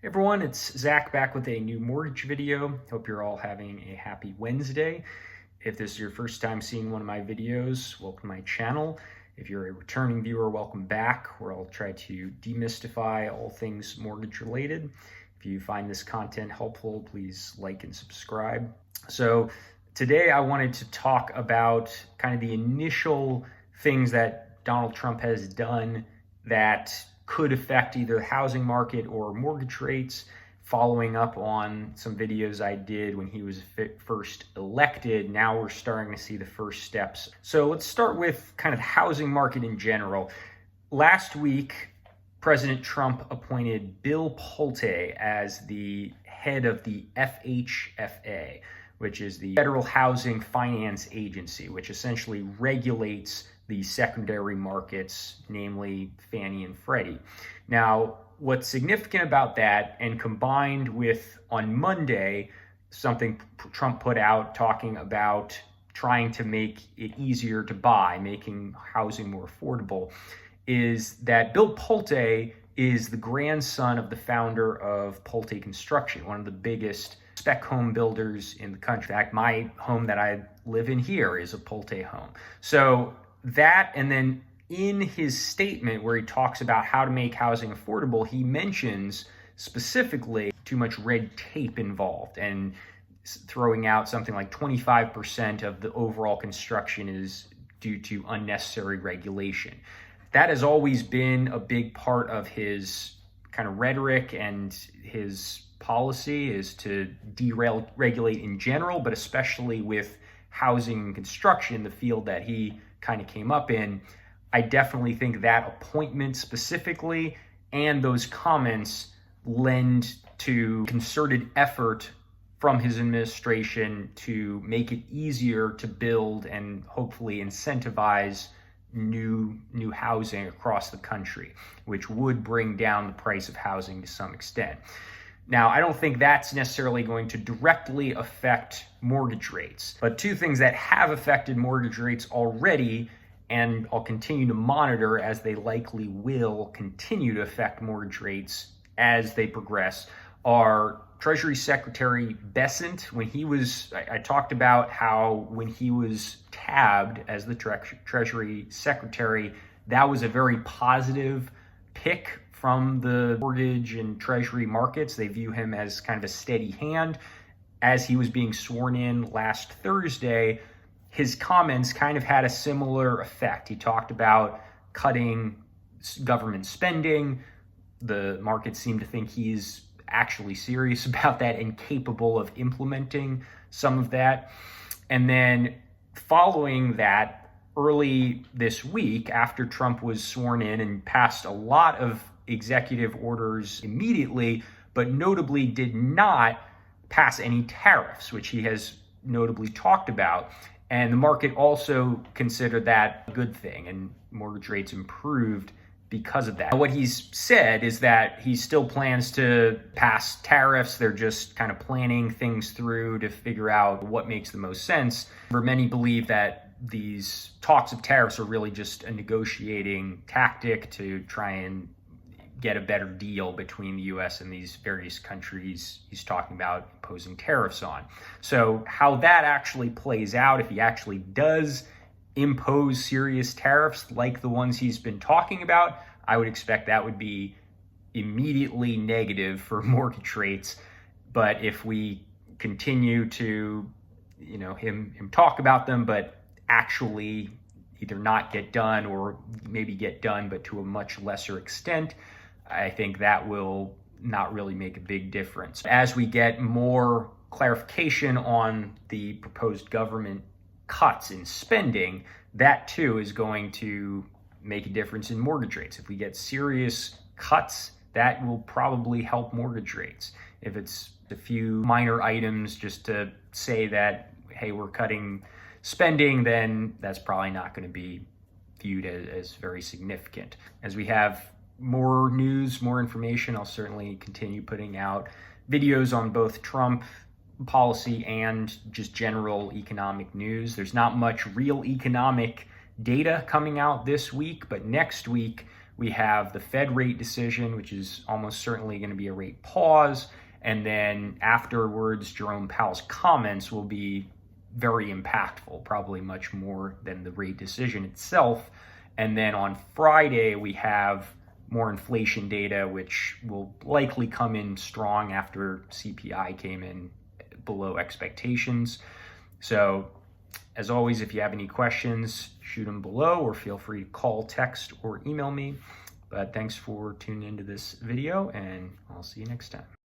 Hey everyone, it's Zach back with a new mortgage video. Hope you're all having a happy Wednesday. If this is your first time seeing one of my videos, welcome to my channel. If you're a returning viewer, welcome back, where I'll try to demystify all things mortgage related. If you find this content helpful, please like and subscribe. So today I wanted to talk about kind of the initial things that Donald Trump has done that could affect either the housing market or mortgage rates, following up on some videos I did when he was first elected. Now we're starting to see the first steps. So let's start with kind of the housing market in general. Last week, President Trump appointed Bill Pulte as the head of the FHFA, which is the Federal Housing Finance Agency, which essentially regulates the secondary markets, namely Fannie and Freddie. Now, what's significant about that, and combined with on Monday, something Trump put out talking about trying to make it easier to buy, making housing more affordable, is that Bill Pulte is the grandson of the founder of Pulte Construction, one of the biggest spec home builders in the country. In fact, my home that I live in here is a Pulte home. So that, and then in his statement where he talks about how to make housing affordable, he mentions specifically too much red tape involved and throwing out something like 25% of the overall construction is due to unnecessary regulation. That has always been a big part of his kind of rhetoric and his policy, is to deregulate in general, but especially with housing and construction, the field that he kind of came up in. I definitely think that appointment specifically and those comments lend to concerted effort from his administration to make it easier to build and hopefully incentivize new housing across the country, which would bring down the price of housing to some extent. Now, I don't think that's necessarily going to directly affect mortgage rates, but two things that have affected mortgage rates already, and I'll continue to monitor as they likely will continue to affect mortgage rates as they progress, are Treasury Secretary Bessent. When he was, I talked about how when he was tabbed as the Treasury Secretary, that was a very positive pick from the mortgage and treasury markets. They view him as kind of a steady hand. As he was being sworn in last Thursday, his comments kind of had a similar effect. He talked about cutting government spending. The market seemed to think he's actually serious about that and capable of implementing some of that. And then following that, early this week, after Trump was sworn in and passed a lot of executive orders immediately, but notably did not pass any tariffs, which he has notably talked about. And the market also considered that a good thing, and mortgage rates improved because of that. What he's said is that he still plans to pass tariffs. They're just kind of planning things through to figure out what makes the most sense. Many believe that these talks of tariffs are really just a negotiating tactic to try and get a better deal between the US and these various countries he's talking about imposing tariffs on. So how that actually plays out, if he actually does impose serious tariffs like the ones he's been talking about, I would expect that would be immediately negative for mortgage rates. But if we continue to, him talk about them, but actually either not get done or maybe get done, but to a much lesser extent, I think that will not really make a big difference. As we get more clarification on the proposed government cuts in spending, that too is going to make a difference in mortgage rates. If we get serious cuts, that will probably help mortgage rates. If it's a few minor items just to say that, hey, we're cutting spending, then that's probably not going to be viewed as very significant. As we have more news, more information, I'll certainly continue putting out videos on both Trump policy and just general economic news. There's not much real economic data coming out this week, but next week we have the Fed rate decision, which is almost certainly going to be a rate pause. And then afterwards, Jerome Powell's comments will be very impactful, probably much more than the rate decision itself. And then on Friday, we have more inflation data, which will likely come in strong after CPI came in below expectations. So as always, if you have any questions, shoot them below or feel free to call, text, or email me. But thanks for tuning into this video, and I'll see you next time.